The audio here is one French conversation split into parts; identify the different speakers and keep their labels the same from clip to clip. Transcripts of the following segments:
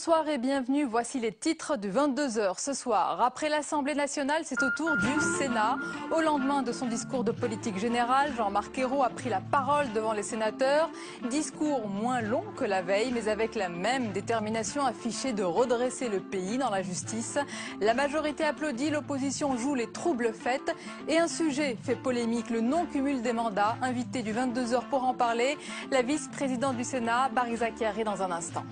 Speaker 1: Bonsoir et bienvenue, voici les titres du 22h ce soir. Après l'Assemblée nationale, c'est au tour du Sénat. Au lendemain de son discours de politique générale, Jean-Marc Ayrault a pris la parole devant les sénateurs. Discours moins long que la veille, mais avec la même détermination affichée de redresser le pays dans la justice. La majorité applaudit, l'opposition joue les troubles fêtes. Et un sujet fait polémique, le non-cumul des mandats. Invité du 22h pour en parler, la vice-présidente du Sénat, Barry Zakhari, dans un instant.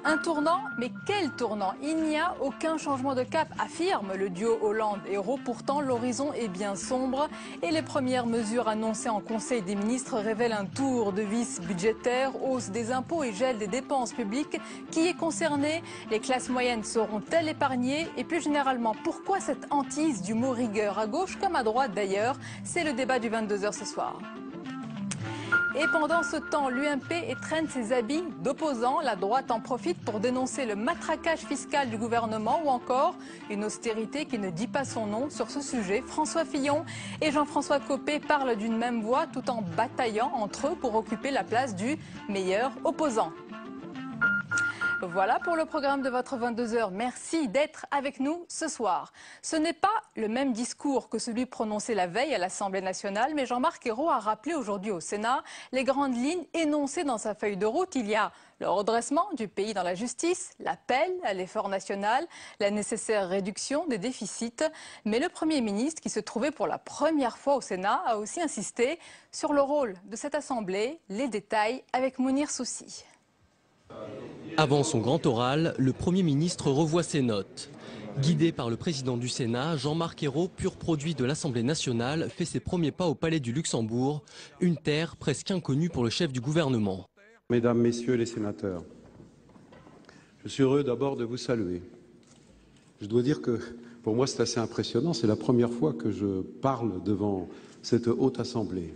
Speaker 1: Un tournant, mais quel tournant? Il n'y a aucun changement de cap, affirme le duo Hollande-Ayrault. Pourtant, l'horizon est bien sombre et les premières mesures annoncées en Conseil des ministres révèlent un tour de vis budgétaire, hausse des impôts et gel des dépenses publiques. Qui est concerné? Les classes moyennes seront-elles épargnées? Et plus généralement, pourquoi cette hantise du mot rigueur à gauche comme à droite d'ailleurs? C'est le débat du 22h ce soir. Et pendant ce temps, l'UMP étrenne ses habits d'opposants. La droite en profite pour dénoncer le matraquage fiscal du gouvernement ou encore une austérité qui ne dit pas son nom sur ce sujet. François Fillon et Jean-François Copé parlent d'une même voix tout en bataillant entre eux pour occuper la place du meilleur opposant. Voilà pour le programme de votre 22h. Merci d'être avec nous ce soir. Ce n'est pas le même discours que celui prononcé la veille à l'Assemblée nationale, mais Jean-Marc Ayrault a rappelé aujourd'hui au Sénat les grandes lignes énoncées dans sa feuille de route. Il y a le redressement du pays dans la justice, l'appel à l'effort national, la nécessaire réduction des déficits. Mais le Premier ministre, qui se trouvait pour la première fois au Sénat, a aussi insisté sur le rôle de cette Assemblée. Les détails avec Mounir Soussi.
Speaker 2: Avant son grand oral, le Premier ministre revoit ses notes. Guidé par le président du Sénat, Jean-Marc Ayrault, pur produit de l'Assemblée nationale, fait ses premiers pas au Palais du Luxembourg, une terre presque inconnue pour le chef du gouvernement.
Speaker 3: Mesdames, Messieurs les sénateurs, je suis heureux d'abord de vous saluer. Je dois dire que pour moi c'est assez impressionnant, c'est la première fois que je parle devant cette haute assemblée.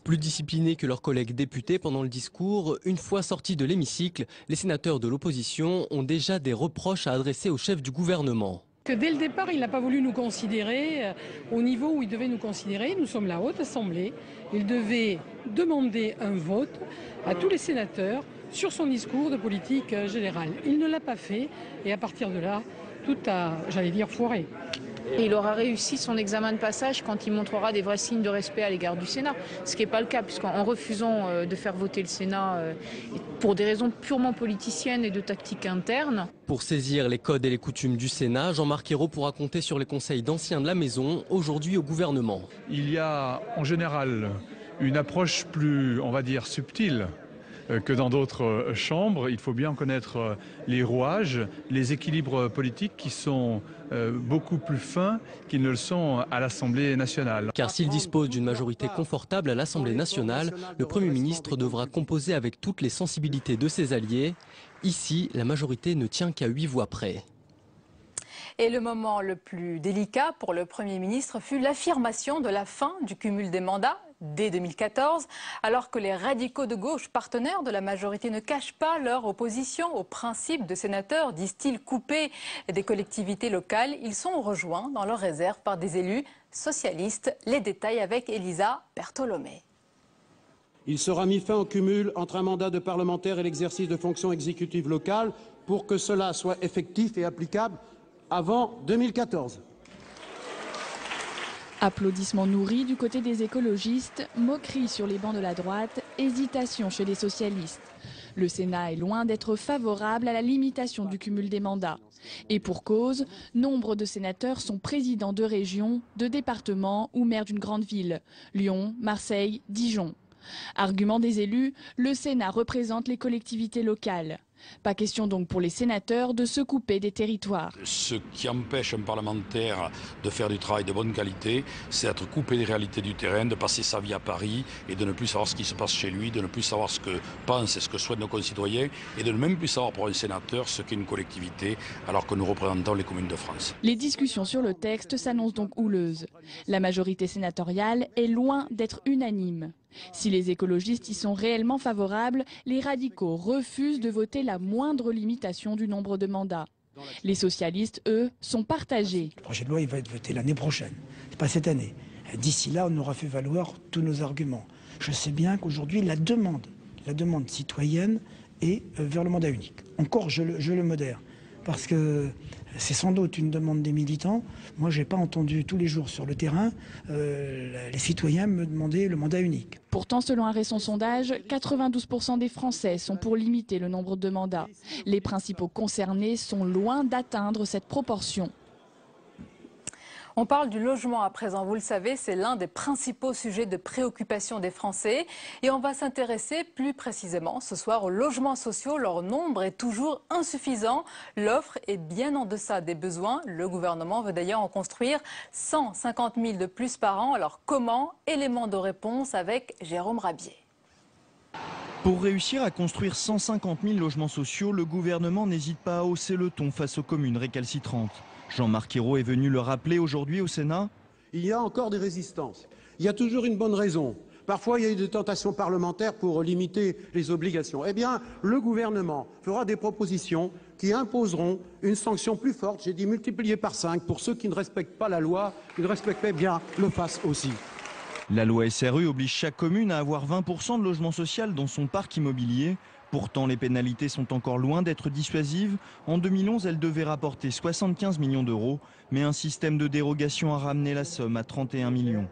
Speaker 2: Plus disciplinés que leurs collègues députés pendant le discours, une fois sortis de l'hémicycle, les sénateurs de l'opposition ont déjà des reproches à adresser au chef du gouvernement.
Speaker 4: Que dès le départ, il n'a pas voulu nous considérer au niveau où il devait nous considérer. Nous sommes la Haute Assemblée. Il devait demander un vote à tous les sénateurs sur son discours de politique générale. Il ne l'a pas fait et à partir de là, tout a, j'allais dire, foiré.
Speaker 5: Et il aura réussi son examen de passage quand il montrera des vrais signes de respect à l'égard du Sénat. Ce qui n'est pas le cas, puisqu'en refusant de faire voter le Sénat pour des raisons purement politiciennes et de tactique interne.
Speaker 2: Pour saisir les codes et les coutumes du Sénat, Jean-Marc Ayrault pourra compter sur les conseils d'anciens de la maison, aujourd'hui au gouvernement.
Speaker 6: Il y a en général une approche plus, on va dire, subtile que dans d'autres chambres. Il faut bien connaître les rouages, les équilibres politiques qui sont beaucoup plus fins qu'ils ne le sont à l'Assemblée nationale.
Speaker 2: Car s'il dispose d'une majorité confortable à l'Assemblée nationale, le Premier ministre devra composer avec toutes les sensibilités de ses alliés. Ici, la majorité ne tient qu'à 8 voix près.
Speaker 1: Et le moment le plus délicat pour le Premier ministre fut l'affirmation de la fin du cumul des mandats dès 2014, alors que les radicaux de gauche, partenaires de la majorité, ne cachent pas leur opposition au principe de sénateurs, disent-ils, coupés des collectivités locales. Ils sont rejoints dans leur réserve par des élus socialistes. Les détails avec Elisa Bertolomé.
Speaker 3: Il sera mis fin au cumul entre un mandat de parlementaire et l'exercice de fonctions exécutives locales pour que cela soit effectif et applicable avant 2014.
Speaker 7: Applaudissements nourris du côté des écologistes, moqueries sur les bancs de la droite, hésitation chez les socialistes. Le Sénat est loin d'être favorable à la limitation du cumul des mandats. Et pour cause, nombre de sénateurs sont présidents de régions, de départements ou maires d'une grande ville, Lyon, Marseille, Dijon. Argument des élus, le Sénat représente les collectivités locales. Pas question donc pour les sénateurs de se couper des territoires.
Speaker 8: Ce qui empêche un parlementaire de faire du travail de bonne qualité, c'est d'être coupé des réalités du terrain, de passer sa vie à Paris et de ne plus savoir ce qui se passe chez lui, de ne plus savoir ce que pensent et ce que souhaitent nos concitoyens et de ne même plus savoir pour un sénateur ce qu'est une collectivité alors que nous représentons les communes de France.
Speaker 7: Les discussions sur le texte s'annoncent donc houleuses. La majorité sénatoriale est loin d'être unanime. Si les écologistes y sont réellement favorables, les radicaux refusent de voter la moindre limitation du nombre de mandats. Les socialistes, eux, sont partagés.
Speaker 9: Le projet de loi il va être voté l'année prochaine, c'est pas cette année. D'ici là, on aura fait valoir tous nos arguments. Je sais bien qu'aujourd'hui, la demande citoyenne et vers le mandat unique. Encore, je le modère, parce que c'est sans doute une demande des militants. Moi, je n'ai pas entendu tous les jours sur le terrain les citoyens me demander le mandat unique.
Speaker 7: Pourtant, selon un récent sondage, 92% des Français sont pour limiter le nombre de mandats. Les principaux concernés sont loin d'atteindre cette proportion.
Speaker 1: On parle du logement à présent, vous le savez, c'est l'un des principaux sujets de préoccupation des Français. Et on va s'intéresser plus précisément ce soir aux logements sociaux. Leur nombre est toujours insuffisant. L'offre est bien en deçà des besoins. Le gouvernement veut d'ailleurs en construire 150 000 de plus par an. Alors comment? Élément de réponse avec Jérôme Rabier.
Speaker 10: Pour réussir à construire 150 000 logements sociaux, le gouvernement n'hésite pas à hausser le ton face aux communes récalcitrantes. Jean-Marc Ayrault est venu le rappeler aujourd'hui au Sénat.
Speaker 3: Il y a encore des résistances. Il y a toujours une bonne raison. Parfois, il y a eu des tentations parlementaires pour limiter les obligations. Eh bien, le gouvernement fera des propositions qui imposeront une sanction plus forte, j'ai dit multipliée par 5, pour ceux qui ne respectent pas la loi, qui ne respectaient bien le fassent aussi.
Speaker 10: La loi SRU oblige chaque commune à avoir 20% de logement social dans son parc immobilier. Pourtant, les pénalités sont encore loin d'être dissuasives. En 2011, elles devaient rapporter 75 millions d'euros, mais un système de dérogation a ramené la somme à 31 millions.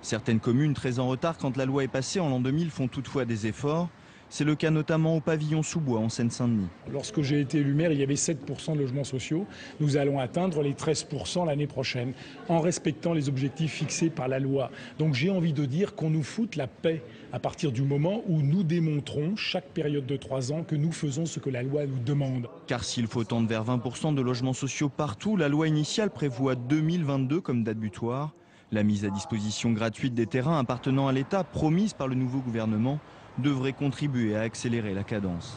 Speaker 10: Certaines communes très en retard quand la loi est passée en l'an 2000 font toutefois des efforts. C'est le cas notamment au pavillon Sous-Bois en Seine-Saint-Denis.
Speaker 11: Lorsque j'ai été élu maire, il y avait 7% de logements sociaux. Nous allons atteindre les 13% l'année prochaine, en respectant les objectifs fixés par la loi. Donc j'ai envie de dire qu'on nous foute la paix à partir du moment où nous démontrons, chaque période de 3 ans, que nous faisons ce que la loi nous demande.
Speaker 10: Car s'il faut tendre vers 20% de logements sociaux partout, la loi initiale prévoit 2022 comme date butoir. La mise à disposition gratuite des terrains appartenant à l'État, promise par le nouveau gouvernement, devrait contribuer à accélérer la cadence.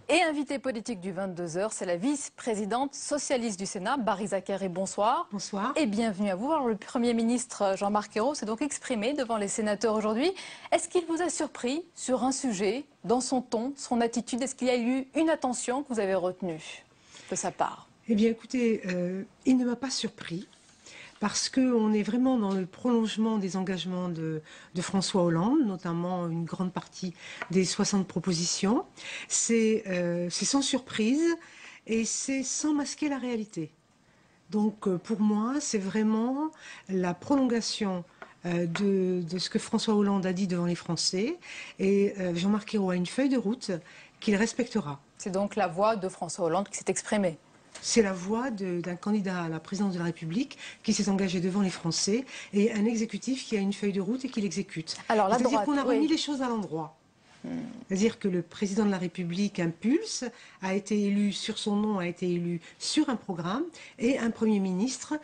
Speaker 1: Et invité politique du 22h, c'est la vice-présidente socialiste du Sénat, Barry Zakari. Bonsoir.
Speaker 12: Bonsoir.
Speaker 1: Et bienvenue à vous. Alors, le Premier ministre Jean-Marc Ayrault s'est donc exprimé devant les sénateurs aujourd'hui. Est-ce qu'il vous a surpris sur un sujet, dans son ton, son attitude? Est-ce qu'il y a eu une attention que vous avez retenue de sa part?
Speaker 12: Eh bien, écoutez, il ne m'a pas surpris. Parce qu'on est vraiment dans le prolongement des engagements de François Hollande, notamment une grande partie des 60 propositions. C'est sans surprise et c'est sans masquer la réalité. Donc pour moi, c'est vraiment la prolongation de ce que François Hollande a dit devant les Français. Et Jean-Marc Ayrault a une feuille de route qu'il respectera.
Speaker 1: C'est donc la voix de François Hollande qui s'est exprimée.
Speaker 12: C'est la voix d'un candidat à la présidence de la République qui s'est engagé devant les Français et un exécutif qui a une feuille de route et qui l'exécute. C'est-à-dire qu'on a remis les choses à l'endroit. C'est-à-dire que le président de la République impulse, a été élu sur son nom, a été élu sur un programme, et un Premier ministre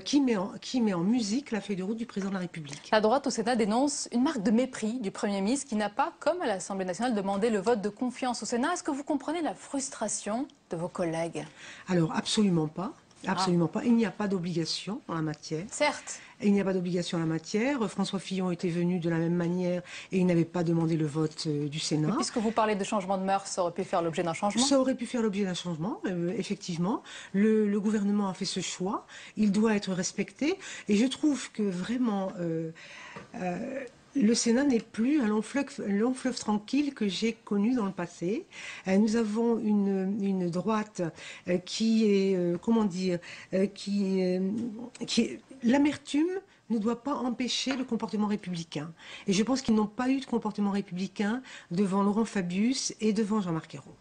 Speaker 12: qui met en musique la feuille de route du président de la République.
Speaker 1: La droite au Sénat dénonce une marque de mépris du Premier ministre qui n'a pas, comme à l'Assemblée nationale, demandé le vote de confiance au Sénat. Est-ce que vous comprenez la frustration de vos collègues?
Speaker 12: Alors absolument pas. Absolument pas. Il n'y a pas d'obligation en la matière.
Speaker 1: Certes.
Speaker 12: Il n'y a pas d'obligation en la matière. François Fillon était venu de la même manière et il n'avait pas demandé le vote du Sénat.
Speaker 1: Mais puisque vous parlez de changement de mœurs, ça aurait pu faire l'objet d'un changement? Ça
Speaker 12: aurait pu faire l'objet d'un changement, effectivement. Le gouvernement a fait ce choix. Il doit être respecté. Et je trouve que vraiment... le Sénat n'est plus un long fleuve tranquille que j'ai connu dans le passé. Nous avons une droite qui est, comment dire, l'amertume ne doit pas empêcher le comportement républicain. Et je pense qu'ils n'ont pas eu de comportement républicain devant Laurent Fabius et devant Jean-Marc Ayrault.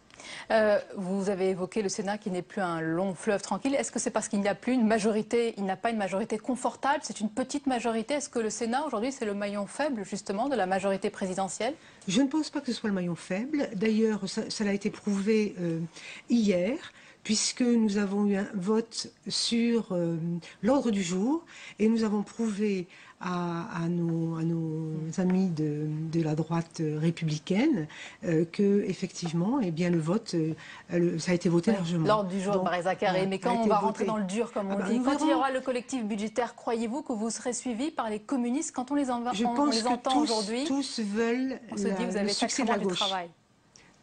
Speaker 1: Vous avez évoqué le Sénat qui n'est plus un long fleuve tranquille. Est-ce que c'est parce qu'il n'y a plus une majorité, il n'a pas une majorité confortable, c'est une petite majorité? Est-ce que le Sénat aujourd'hui c'est le maillon faible justement de la majorité présidentielle?
Speaker 12: Je ne pense pas que ce soit le maillon faible. D'ailleurs, ça a été prouvé hier, puisque nous avons eu un vote sur l'ordre du jour et nous avons prouvé à nos amis de la droite républicaine que effectivement, eh bien, le vote, ça a été voté largement.
Speaker 1: L'ordre du jour, Barry Zakari, mais quand on va rentrer dans le dur, comme on dit, quand il y aura le collectif budgétaire, croyez-vous que vous serez suivis par les communistes quand on les entend aujourd'hui?
Speaker 12: Tous veulent le succès de la gauche.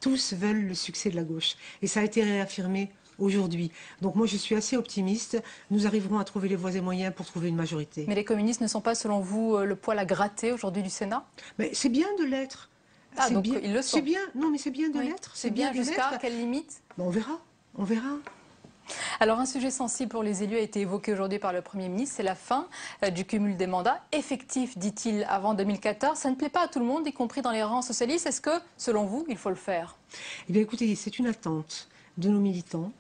Speaker 12: Tous veulent le succès de la gauche. Et ça a été réaffirmé aujourd'hui. Donc moi je suis assez optimiste. Nous arriverons à trouver les voies et moyens pour trouver une majorité.
Speaker 1: Mais les communistes ne sont pas selon vous le poil à gratter aujourd'hui du Sénat?
Speaker 12: Mais c'est bien de l'être.
Speaker 1: Ah, donc ils le sont.
Speaker 12: C'est bien, non mais c'est bien de l'être.
Speaker 1: C'est bien jusqu'à quelle limite?
Speaker 12: On verra, on verra.
Speaker 1: Alors un sujet sensible pour les élus a été évoqué aujourd'hui par le Premier ministre, c'est la fin du cumul des mandats. Effectif, dit-il, avant 2014. Ça ne plaît pas à tout le monde, y compris dans les rangs socialistes. Est-ce que, selon vous, il faut le faire?
Speaker 12: Eh bien écoutez, c'est une attente de nos militants.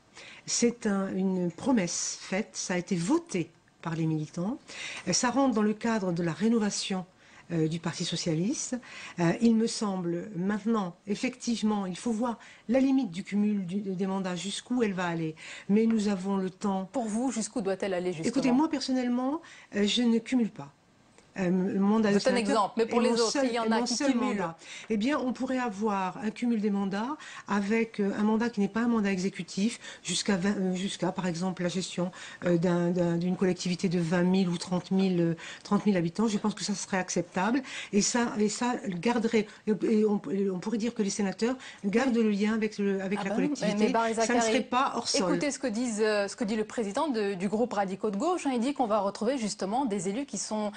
Speaker 12: C'est une promesse faite, ça a été voté par les militants. Ça rentre dans le cadre de la rénovation du Parti socialiste. Il me semble maintenant, effectivement, il faut voir la limite du cumul des mandats, jusqu'où elle va aller. Mais nous avons le temps.
Speaker 1: Pour vous, jusqu'où doit-elle aller justement?
Speaker 12: Écoutez, moi personnellement, je ne cumule pas. Mandat de
Speaker 1: c'est un exemple, mais pour les autres, il y en a qui cumulent.
Speaker 12: Eh bien, on pourrait avoir un cumul des mandats avec un mandat qui n'est pas un mandat exécutif, jusqu'à, par exemple, la gestion d'une collectivité de 20 000 ou 30 000 habitants. Je pense que ça serait acceptable. Et ça garderait, et on pourrait dire que les sénateurs gardent le lien avec la collectivité. Ça ne serait pas hors sol.
Speaker 1: Écoutez ce que dit le président du groupe Radicaux de Gauche. Il dit qu'on va retrouver justement des élus qui sont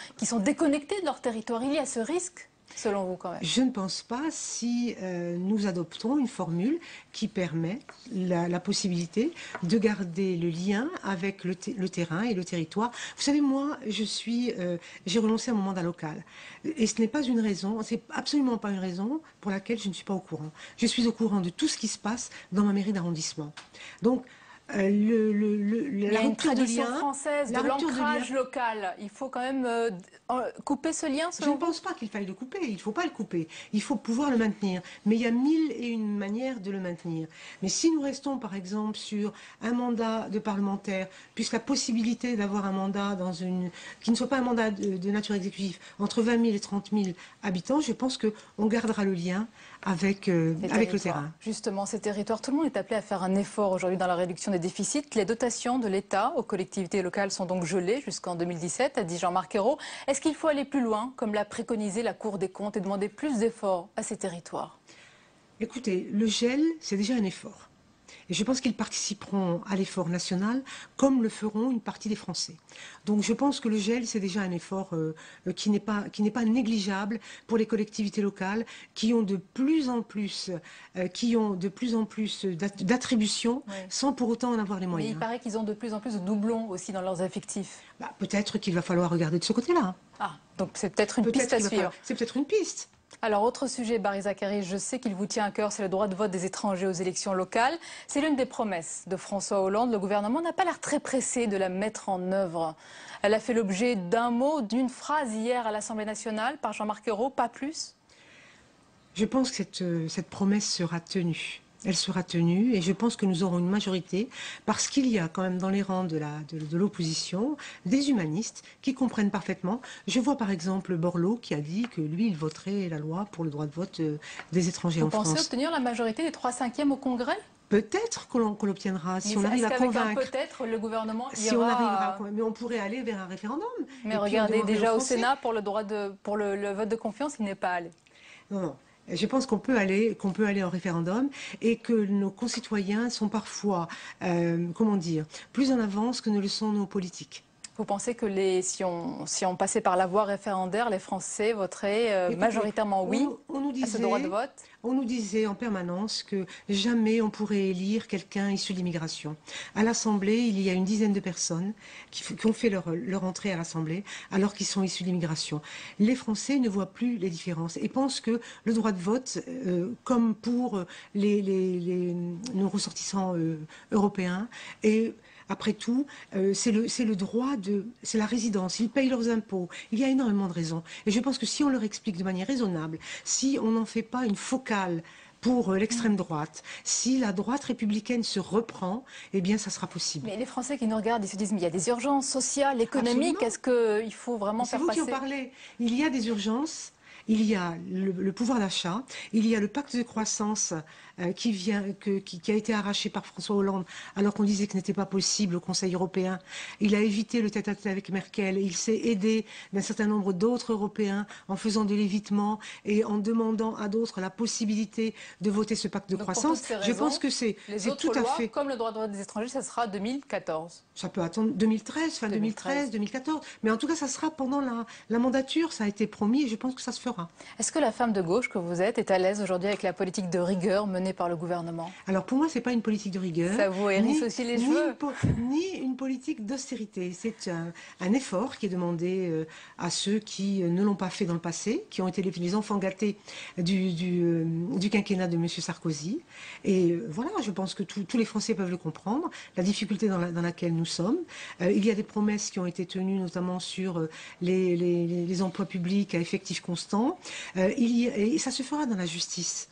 Speaker 1: déconnectés de leur territoire. Il y a ce risque, selon vous, quand même?
Speaker 12: Je ne pense pas, si nous adoptons une formule qui permet la possibilité de garder le lien avec le terrain et le territoire. Vous savez, moi, j'ai renoncé à mon mandat local. Et ce n'est pas une raison, c'est absolument pas une raison pour laquelle je ne suis pas au courant. Je suis au courant de tout ce qui se passe dans ma mairie d'arrondissement. Donc,
Speaker 1: il y a une tradition française de l'ancrage local. Il faut quand même couper ce lien, selon vous?
Speaker 12: Je ne pense pas qu'il faille le couper. Il ne faut pas le couper. Il faut pouvoir le maintenir. Mais il y a 1001 manières de le maintenir. Mais si nous restons, par exemple, sur un mandat de parlementaire, puisque la possibilité d'avoir un mandat qui ne soit pas un mandat de nature exécutive, entre 20 000 et 30 000 habitants, je pense qu'on gardera le lien avec le terrain.
Speaker 1: Justement, ces territoires, tout le monde est appelé à faire un effort aujourd'hui dans la réduction des déficits. Les dotations de l'État aux collectivités locales sont donc gelées jusqu'en 2017, a dit Jean-Marc Ayrault. Est-ce qu'il faut aller plus loin, comme l'a préconisé la Cour des comptes, et demander plus d'efforts à ces territoires?
Speaker 12: Écoutez, le gel, c'est déjà un effort. Et je pense qu'ils participeront à l'effort national, comme le feront une partie des Français. Donc je pense que le gel, c'est déjà un effort qui n'est pas négligeable pour les collectivités locales, qui ont de plus en plus d'attributions, sans pour autant en avoir les moyens.
Speaker 1: Mais il paraît qu'ils ont de plus en plus de doublons aussi dans leurs effectifs.
Speaker 12: Peut-être qu'il va falloir regarder de ce côté-là.
Speaker 1: Ah, donc c'est peut-être une piste à suivre.
Speaker 12: C'est peut-être une piste.
Speaker 1: Alors, autre sujet, Barry Zacharie, je sais qu'il vous tient à cœur, c'est le droit de vote des étrangers aux élections locales. C'est l'une des promesses de François Hollande. Le gouvernement n'a pas l'air très pressé de la mettre en œuvre. Elle a fait l'objet d'un mot, d'une phrase hier à l'Assemblée nationale par Jean-Marc Ayrault, pas plus?
Speaker 12: Je pense que cette promesse sera tenue. Elle sera tenue et je pense que nous aurons une majorité parce qu'il y a quand même dans les rangs de l'opposition des humanistes qui comprennent parfaitement. Je vois par exemple Borloo qui a dit que lui, il voterait la loi pour le droit de vote des étrangers en France.
Speaker 1: Vous pensez obtenir la majorité des 3/5 au Congrès?
Speaker 12: Peut-être qu'on l'obtiendra si on arrive à convaincre.
Speaker 1: Peut-être le gouvernement
Speaker 12: si on arrivera, mais on pourrait aller vers un référendum.
Speaker 1: Mais regardez, déjà au Sénat, pour le vote de confiance, il n'est pas allé.
Speaker 12: Non. Je pense qu'on peut aller en référendum et que nos concitoyens sont parfois, plus en avance que ne le sont nos politiques.
Speaker 1: Vous pensez que si on passait par la voie référendaire, les Français voteraient majoritairement oui à ce droit de vote?
Speaker 12: On nous disait en permanence que jamais on pourrait élire quelqu'un issu de l'immigration. À l'Assemblée, il y a une dizaine de personnes qui ont fait leur entrée à l'Assemblée alors qu'ils sont issus de l'immigration. Les Français ne voient plus les différences et pensent que le droit de vote, comme pour nos ressortissants européens, et après tout, c'est le droit c'est la résidence, ils payent leurs impôts. Il y a énormément de raisons. Et je pense que si on leur explique de manière raisonnable, si on n'en fait pas une focale pour l'extrême droite, si la droite républicaine se reprend, eh bien, ça sera possible.
Speaker 1: Mais les Français qui nous regardent, ils se disent, mais il y a des urgences sociales, économiques, est-ce qu'il faut vraiment faire passer...
Speaker 12: C'est vous qui en parlez. Il y a des urgences. Il y a le pouvoir d'achat, il y a le pacte de croissance qui a été arraché par François Hollande alors qu'on disait que ce n'était pas possible au Conseil européen. Il a évité le tête-à-tête avec Merkel. Il s'est aidé d'un certain nombre d'autres Européens en faisant de l'évitement et en demandant à d'autres la possibilité de voter ce pacte de croissance. Je pense que c'est tout à fait...
Speaker 1: Comme le droit des étrangers, ça sera 2014.
Speaker 12: Ça peut attendre 2013, fin 2013, 2014. Mais en tout cas, ça sera pendant la mandature. Ça a été promis et je pense que ça se fera.
Speaker 1: Est-ce que la femme de gauche que vous êtes est à l'aise aujourd'hui avec la politique de rigueur menée par le gouvernement?
Speaker 12: Alors pour moi, c'est pas une politique de rigueur.
Speaker 1: Ça vous hérisse aussi les cheveux.
Speaker 12: Ni une politique d'austérité. C'est un effort qui est demandé à ceux qui ne l'ont pas fait dans le passé, qui ont été les enfants gâtés du quinquennat de M. Sarkozy. Et voilà, je pense que tous les Français peuvent le comprendre, la difficulté dans laquelle nous sommes. Il y a des promesses qui ont été tenues, notamment sur les emplois publics à effectif constant. Et ça se fera dans la justice.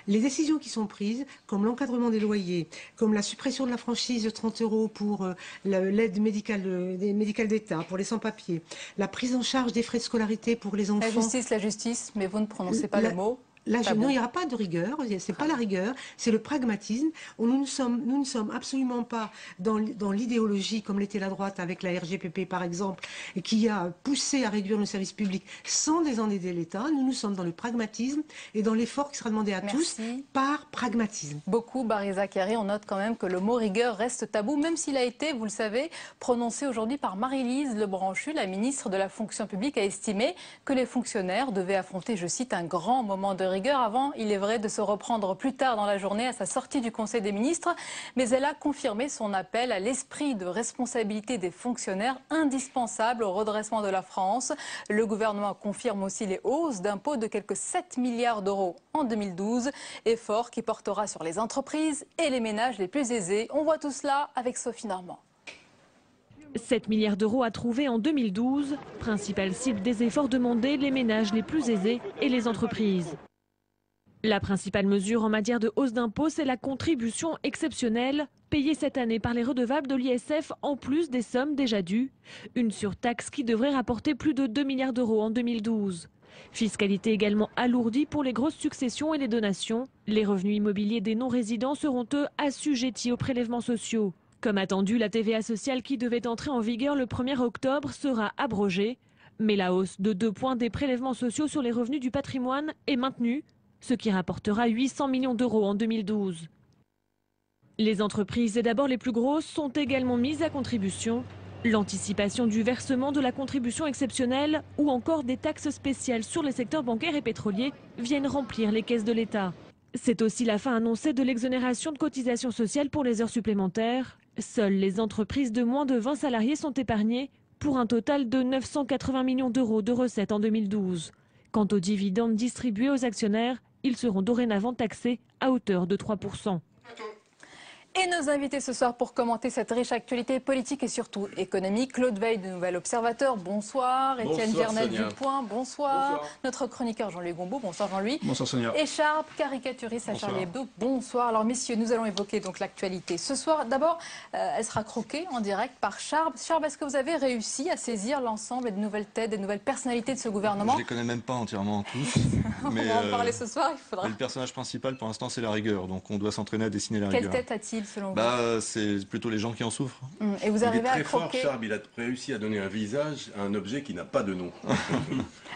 Speaker 12: Les décisions qui sont prises, comme l'encadrement des loyers, comme la suppression de la franchise de 30 € pour l'aide médicale d'État, pour les sans-papiers, la prise en charge des frais de scolarité pour les enfants...
Speaker 1: La justice, mais vous ne prononcez pas le mot.
Speaker 12: Là, non, il n'y aura pas de rigueur, c'est pas la rigueur, c'est le pragmatisme. Nous ne sommes absolument pas dans l'idéologie comme l'était la droite avec la RGPP par exemple, et qui a poussé à réduire nos services publics sans désendetter l'État. Nous sommes dans le pragmatisme et dans l'effort qui sera demandé à tous par pragmatisme.
Speaker 1: Beaucoup, Bariza Chiari, on note quand même que le mot rigueur reste tabou, même s'il a été, vous le savez, prononcé aujourd'hui par Marie-Lise Lebranchu, la ministre de la fonction publique, a estimé que les fonctionnaires devaient affronter, je cite, un grand moment de rigueur avant, il est vrai, de se reprendre plus tard dans la journée à sa sortie du Conseil des ministres. Mais elle a confirmé son appel à l'esprit de responsabilité des fonctionnaires indispensable au redressement de la France. Le gouvernement confirme aussi les hausses d'impôts de quelques 7 milliards d'euros en 2012. Effort qui portera sur les entreprises et les ménages les plus aisés. On voit tout cela avec Sophie Normand.
Speaker 13: 7 milliards d'euros à trouver en 2012. Principale cible des efforts demandés, les ménages les plus aisés et les entreprises. La principale mesure en matière de hausse d'impôts, c'est la contribution exceptionnelle, payée cette année par les redevables de l'ISF en plus des sommes déjà dues. Une surtaxe qui devrait rapporter plus de 2 milliards d'euros en 2012. Fiscalité également alourdie pour les grosses successions et les donations. Les revenus immobiliers des non-résidents seront eux assujettis aux prélèvements sociaux. Comme attendu, la TVA sociale qui devait entrer en vigueur le 1er octobre sera abrogée. Mais la hausse de 2 points des prélèvements sociaux sur les revenus du patrimoine est maintenue, ce qui rapportera 800 millions d'euros en 2012. Les entreprises, et d'abord les plus grosses, sont également mises à contribution. L'anticipation du versement de la contribution exceptionnelle ou encore des taxes spéciales sur les secteurs bancaires et pétroliers viennent remplir les caisses de l'État. C'est aussi la fin annoncée de l'exonération de cotisations sociales pour les heures supplémentaires. Seules les entreprises de moins de 20 salariés sont épargnées pour un total de 980 millions d'euros de recettes en 2012. Quant aux dividendes distribués aux actionnaires, ils seront dorénavant taxés à hauteur de 3%.
Speaker 1: Et nos invités ce soir pour commenter cette riche actualité politique et surtout économique. Claude Veil de Nouvel Observateur, bonsoir. Étienne Vernel du Point, bonsoir. Notre chroniqueur Jean-Louis Gombault, bonsoir Jean-Louis.
Speaker 14: Bonsoir Sonia.
Speaker 1: Et Charb, caricaturiste à Charlie Hebdo, bonsoir. Alors messieurs, nous allons évoquer donc l'actualité. Ce soir, d'abord, elle sera croquée en direct par Charb. Charb, est-ce que vous avez réussi à saisir l'ensemble des nouvelles têtes, des nouvelles personnalités de ce gouvernement?
Speaker 14: Je les connais même pas entièrement tous.
Speaker 1: Mais on va en parler ce soir, il faudra.
Speaker 14: Le personnage principal pour l'instant c'est la rigueur, donc on doit s'entraîner à dessiner la rigueur.
Speaker 1: Quelle tête a-t-il selon vous?
Speaker 14: C'est plutôt les gens qui en souffrent.
Speaker 1: Et vous arrivez à croquer...
Speaker 15: Il est très fort, Charb, il a réussi à donner un visage à un objet qui n'a pas de nom.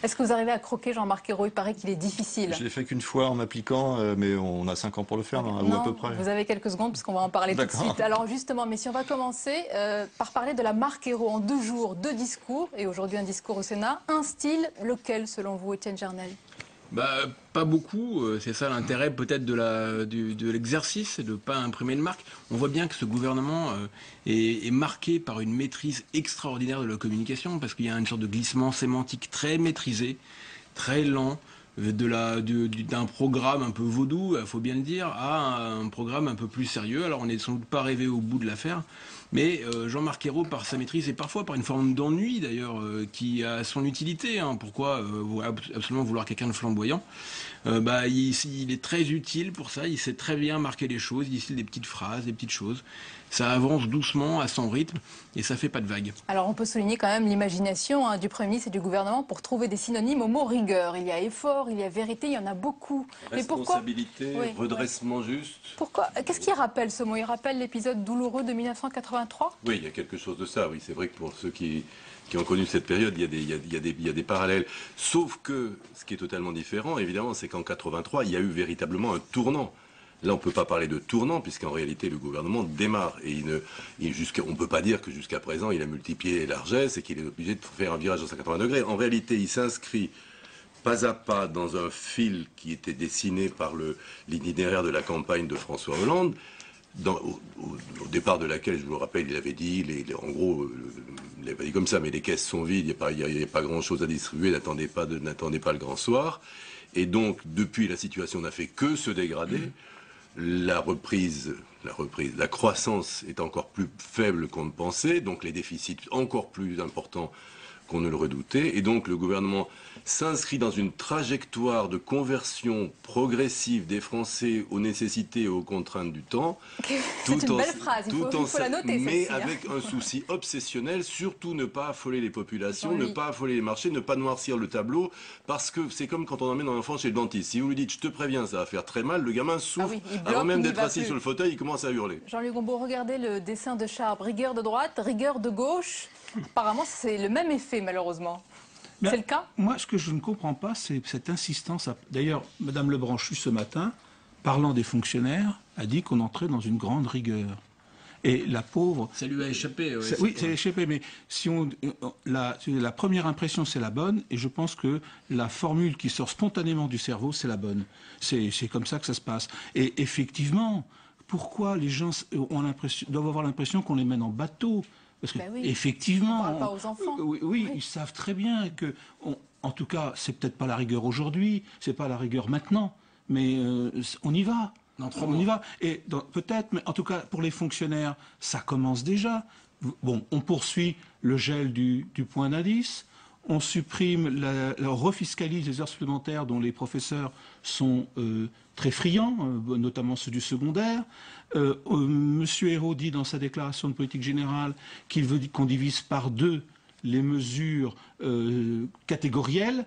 Speaker 1: Est-ce que vous arrivez à croquer Jean-Marc Ayrault? Il paraît qu'il est difficile.
Speaker 14: Je l'ai fait qu'une fois en m'appliquant, mais on a 5 ans pour le faire, ou à peu près.
Speaker 1: Vous avez quelques secondes parce qu'on va en parler tout de suite. Alors justement, messieurs, on va commencer par parler de la marque Ayrault en 2 jours, 2 discours, et aujourd'hui un discours au Sénat. Un style, lequel selon vous, Étienne Vernel?
Speaker 16: Pas beaucoup, c'est ça l'intérêt peut-être de l'exercice, de ne pas imprimer de marque. On voit bien que ce gouvernement est marqué par une maîtrise extraordinaire de la communication, parce qu'il y a une sorte de glissement sémantique très maîtrisé, très lent, d'un programme un peu vaudou, il faut bien le dire, à un programme un peu plus sérieux. Alors on n'est sans doute pas arrivé au bout de l'affaire, Mais Jean-Marc Ayrault, par sa maîtrise et parfois par une forme d'ennui d'ailleurs, qui a son utilité, hein, pourquoi absolument vouloir quelqu'un de flamboyant, il est très utile pour ça, il sait très bien marquer les choses, il distille des petites phrases, des petites choses. Ça avance doucement à son rythme et ça fait pas de vagues.
Speaker 1: Alors on peut souligner quand même l'imagination du Premier ministre et du gouvernement pour trouver des synonymes au mot rigueur. Il y a effort, il y a vérité, il y en a beaucoup.
Speaker 15: Responsabilité,
Speaker 1: Mais pourquoi...
Speaker 15: redressement juste.
Speaker 1: Pourquoi? Qu'est-ce qui rappelle ce mot? Il rappelle l'épisode douloureux de 1983?
Speaker 15: Oui, il y a quelque chose de ça, oui. C'est vrai que pour ceux qui ont connu cette période, il y a des parallèles. Sauf que ce qui est totalement différent, évidemment, c'est qu'en 83, il y a eu véritablement un tournant. Là, on ne peut pas parler de tournant, puisqu'en réalité, le gouvernement démarre. Et on ne peut pas dire que jusqu'à présent, il a multiplié les largesses et qu'il est obligé de faire un virage à 180 degrés. En réalité, il s'inscrit pas à pas dans un fil qui était dessiné par l'itinéraire de la campagne de François Hollande, au départ de laquelle, je vous le rappelle, il avait dit, en gros, il n'avait pas dit comme ça, mais les caisses sont vides, il n'y a pas grand-chose à distribuer, n'attendez pas le grand soir. Et donc, depuis, la situation n'a fait que se dégrader. La croissance est encore plus faible qu'on ne pensait, donc les déficits encore plus importants qu'on ne le redoutait. Et donc le gouvernement s'inscrit dans une trajectoire de conversion progressive des Français aux nécessités et aux contraintes du temps.
Speaker 1: C'est une belle phrase, il faut la noter.
Speaker 15: Mais avec un souci obsessionnel, surtout ne pas affoler les populations, ne pas affoler les marchés, ne pas noircir le tableau, parce que c'est comme quand on emmène un enfant chez le dentiste. Si vous lui dites « je te préviens, ça va faire très mal », le gamin souffre. Avant même d'être assis sur le fauteuil, il commence à hurler.
Speaker 1: Jean-Luc Gombault, regardez le dessin de Charb, rigueur de droite, rigueur de gauche. Apparemment, c'est le même effet, malheureusement. C'est le cas?
Speaker 17: Moi, ce que je ne comprends pas, c'est cette insistance. D'ailleurs, Mme Lebranchu, ce matin, parlant des fonctionnaires, a dit qu'on entrait dans une grande rigueur. Et la pauvre...
Speaker 16: Ça lui a échappé. Ouais,
Speaker 17: oui, ça lui a échappé, mais si la première impression, c'est la bonne, et je pense que la formule qui sort spontanément du cerveau, c'est la bonne. C'est comme ça que ça se passe. Et effectivement, pourquoi les gens doivent avoir l'impression qu'on les mène en bateau? Parce que, effectivement,
Speaker 1: on parle pas aux enfants.
Speaker 17: Oui, ils savent très bien que, en tout cas, c'est peut-être pas la rigueur aujourd'hui, c'est pas la rigueur maintenant, mais on y va. On y va. Et peut-être, mais en tout cas, pour les fonctionnaires, ça commence déjà. Bon, on poursuit le gel du point d'indice, on supprime, on refiscalise les heures supplémentaires dont les professeurs sont très friands, notamment ceux du secondaire. Monsieur Ayrault dit dans sa déclaration de politique générale qu'il veut qu'on divise par 2 les mesures catégorielles.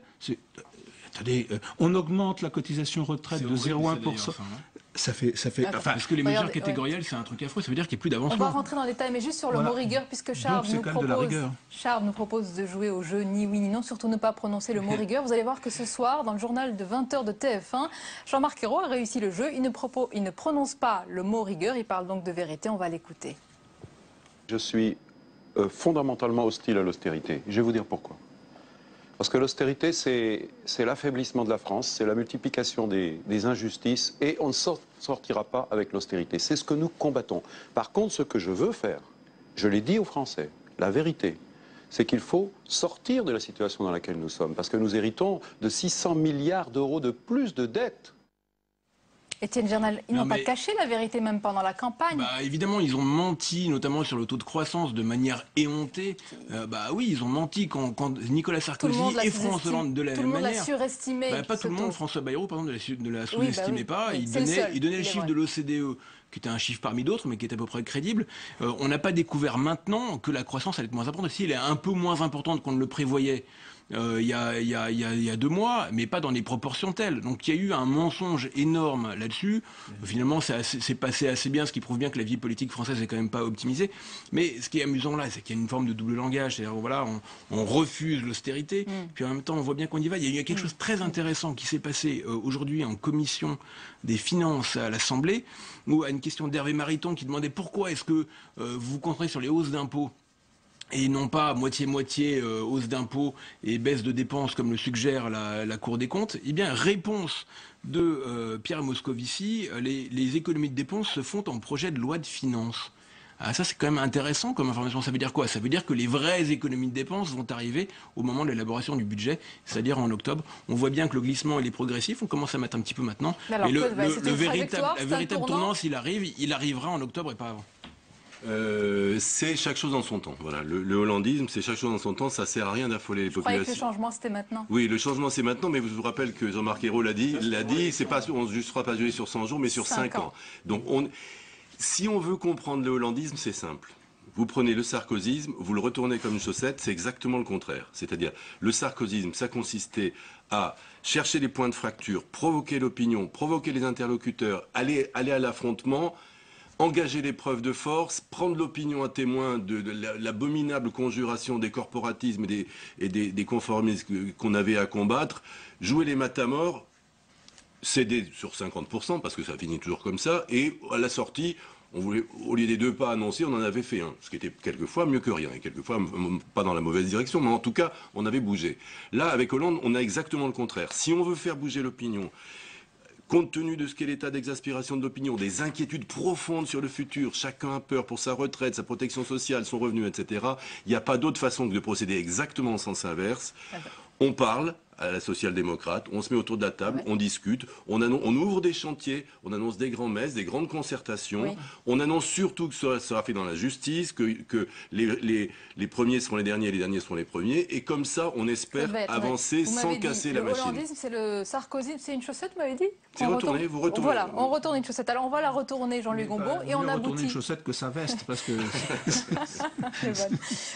Speaker 17: Attendez, on augmente la cotisation retraite de 0,1%. Ça fait
Speaker 16: parce que les mesures catégorielles, c'est un truc affreux, ça veut dire qu'il n'y a plus d'avancement.
Speaker 1: On va rentrer dans les détails, mais juste sur le mot rigueur, puisque Charb nous propose de jouer au jeu ni oui ni non, surtout ne pas prononcer le mot rigueur. Vous allez voir que ce soir, dans le journal de 20h de TF1, Jean-Marc Ayrault a réussi le jeu. Il ne prononce pas le mot rigueur, il parle donc de vérité. On va l'écouter.
Speaker 3: Je suis fondamentalement hostile à l'austérité. Je vais vous dire pourquoi. Parce que l'austérité, c'est l'affaiblissement de la France, c'est la multiplication des injustices, et on ne sortira pas avec l'austérité. C'est ce que nous combattons. Par contre, ce que je veux faire, je l'ai dit aux Français, la vérité, c'est qu'il faut sortir de la situation dans laquelle nous sommes, parce que nous héritons de 600 milliards d'euros de plus de dettes.
Speaker 1: Étienne Gernal, ils n'ont pas caché la vérité même pendant la campagne.
Speaker 16: Évidemment, ils ont menti, notamment sur le taux de croissance, de manière éhontée. Oui, ils ont menti quand Nicolas Sarkozy et François Hollande de la même manière.
Speaker 1: Tout le monde l'a surestimé.
Speaker 16: Pas tout le monde. François Bayrou, par exemple, ne la sous-estimait pas. Il donnait le chiffre de l'OCDE, qui était un chiffre parmi d'autres, mais qui était à peu près crédible. On n'a pas découvert maintenant que la croissance allait être moins importante. Si elle est un peu moins importante qu'on ne le prévoyait, il y a 2 mois, mais pas dans des proportions telles. Donc il y a eu un mensonge énorme là-dessus. Finalement, c'est passé assez bien, ce qui prouve bien que la vie politique française n'est quand même pas optimisée. Mais ce qui est amusant là, c'est qu'il y a une forme de double langage. C'est-à-dire, voilà, on refuse l'austérité, puis en même temps, on voit bien qu'on y va. Il y a quelque chose de très intéressant qui s'est passé aujourd'hui en commission des finances à l'Assemblée, où à une question d'Hervé Mariton qui demandait pourquoi est-ce que vous vous concentrez sur les hausses d'impôts et non pas moitié-moitié hausse d'impôts et baisse de dépenses comme le suggère la Cour des comptes. Eh bien, réponse de Pierre Moscovici, les économies de dépenses se font en projet de loi de finances. Ah, ça, c'est quand même intéressant comme information. Ça veut dire quoi? Ça veut dire que les vraies économies de dépenses vont arriver au moment de l'élaboration du budget, c'est-à-dire en octobre. On voit bien que le glissement, il est progressif. On commence à mettre un petit peu maintenant. Mais le véritable tournant, s'il arrive, il arrivera en octobre et pas avant.
Speaker 15: C'est chaque chose dans son temps. Voilà. Le hollandisme, c'est chaque chose dans son temps. Ça sert à rien d'affoler les populations.
Speaker 1: Je croyais que le changement, c'était maintenant.
Speaker 15: Oui, le changement, c'est maintenant, mais je vous rappelle que Jean-Marc Ayrault l'a dit, c'est pas, on ne sera pas jugé sur 100 jours, mais sur 5 ans. Donc, si on veut comprendre le hollandisme, c'est simple. Vous prenez le sarkozysme, vous le retournez comme une chaussette, c'est exactement le contraire. C'est-à-dire, le sarkozysme, ça consistait à chercher les points de fracture, provoquer l'opinion, provoquer les interlocuteurs, aller à l'affrontement, engager les preuves de force, prendre l'opinion à témoin de l'abominable conjuration des corporatismes et des conformismes qu'on avait à combattre, jouer les matamores, céder sur 50%, parce que ça finit toujours comme ça, et à la sortie, on voulait, au lieu des 2 pas annoncés, on en avait fait un, ce qui était quelquefois mieux que rien, et quelquefois pas dans la mauvaise direction, mais en tout cas, on avait bougé. Là, avec Hollande, on a exactement le contraire. Si on veut faire bouger l'opinion, compte tenu de ce qu'est l'état d'exaspération de l'opinion, des inquiétudes profondes sur le futur, chacun a peur pour sa retraite, sa protection sociale, son revenu, etc., il n'y a pas d'autre façon que de procéder exactement en sens inverse. On parle à la social-démocrate, on se met autour de la table, on discute, on ouvre des chantiers, on annonce des grands messes, des grandes concertations, on annonce surtout que ça sera fait dans la justice, que les premiers seront les derniers et les derniers seront les premiers, et comme ça, on espère avancer sans casser la machine.
Speaker 1: Le hollandisme, c'est le sarkozysme, c'est une chaussette, vous m'avez dit?
Speaker 15: C'est retourné, vous retournez.
Speaker 1: Voilà, on retourne une chaussette. Alors on va la retourner, Jean-Luc Gombault, et on aboutit.
Speaker 17: Retourner une chaussette que sa veste, parce que...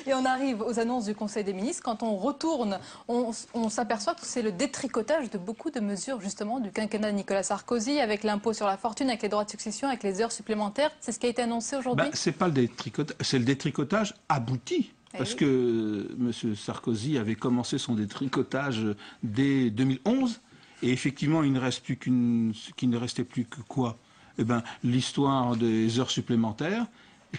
Speaker 1: Et on arrive aux annonces du Conseil des ministres. Quand on retourne, on s'aperçoit que c'est le détricotage de beaucoup de mesures, justement, du quinquennat de Nicolas Sarkozy, avec l'impôt sur la fortune, avec les droits de succession, avec les heures supplémentaires. C'est ce qui a été annoncé aujourd'hui?
Speaker 17: C'est pas le détricotage, c'est le détricotage abouti. Parce que M. Sarkozy avait commencé son détricotage dès 2011. Et effectivement, il ne restait plus que quoi? L'histoire des heures supplémentaires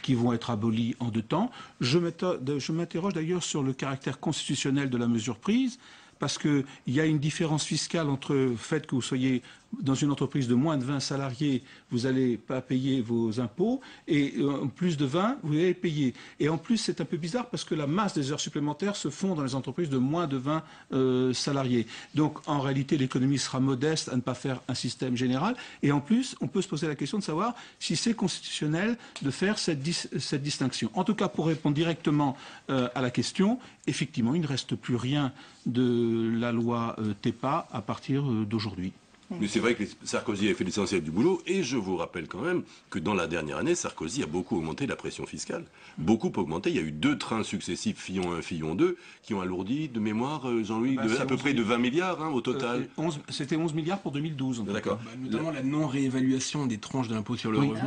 Speaker 17: qui vont être abolies en 2 temps. Je m'interroge d'ailleurs sur le caractère constitutionnel de la mesure prise, parce qu'il y a une différence fiscale entre le fait que vous soyez dans une entreprise de moins de 20 salariés, vous n'allez pas payer vos impôts, et plus de 20, vous allez payer. Et en plus, c'est un peu bizarre parce que la masse des heures supplémentaires se font dans les entreprises de moins de 20 salariés. Donc, en réalité, l'économie sera modeste à ne pas faire un système général. Et en plus, on peut se poser la question de savoir si c'est constitutionnel de faire cette distinction. En tout cas, pour répondre directement à la question, effectivement, il ne reste plus rien de la loi TEPA à partir d'aujourd'hui.
Speaker 15: Mais c'est vrai que Sarkozy a fait l'essentiel du boulot, et je vous rappelle quand même que dans la dernière année, Sarkozy a beaucoup augmenté la pression fiscale. Beaucoup augmenté. Il y a eu 2 trains successifs, Fillon 1, Fillon 2, qui ont alourdi de mémoire, Jean-Louis, à peu près de 20 milliards au total.
Speaker 17: C'était 11 milliards pour 2012.
Speaker 15: D'accord.
Speaker 16: Notamment la non-réévaluation des tranches de l'impôt sur le revenu.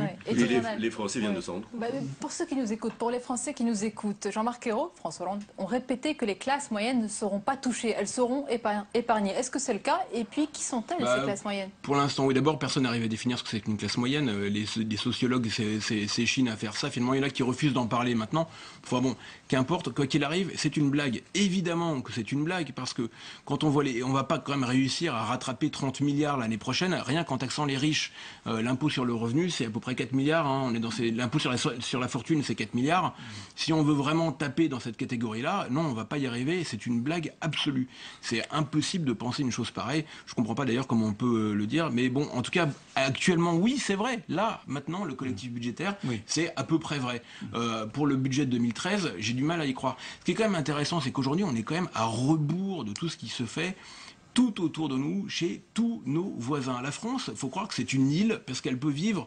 Speaker 15: Les Français viennent de s'en rendre compte.
Speaker 1: Pour ceux qui nous écoutent, pour les Français qui nous écoutent, Jean-Marc Ayrault, François Hollande ont répété que les classes moyennes ne seront pas touchées, elles seront épargnées. Est-ce que c'est le cas? Et puis, qui sont-elles, ces classes moyennes?
Speaker 16: Pour l'instant, oui. D'abord, personne n'arrive à définir ce que c'est qu'une classe moyenne. Les sociologues s'échinent à faire ça. Finalement, il y en a qui refusent d'en parler maintenant. Enfin bon, qu'importe, quoi qu'il arrive, c'est une blague. Évidemment que c'est une blague, parce que quand on voit on va pas quand même réussir à rattraper 30 milliards l'année prochaine, rien qu'en taxant les riches. L'impôt sur le revenu, c'est à peu près 4 milliards. On est dans l'impôt sur la fortune, c'est 4 milliards. Si on veut vraiment taper dans cette catégorie-là, non, on va pas y arriver. C'est une blague absolue. C'est impossible de penser une chose pareille. Je comprends pas d'ailleurs comment on peut le dire. Mais bon, en tout cas, actuellement, oui, c'est vrai. Là, maintenant, le collectif budgétaire, c'est à peu près vrai. Pour le budget de 2013, j'ai du mal à y croire. Ce qui est quand même intéressant, c'est qu'aujourd'hui, on est quand même à rebours de tout ce qui se fait tout autour de nous, chez tous nos voisins. La France, il faut croire que c'est une île, parce qu'elle peut vivre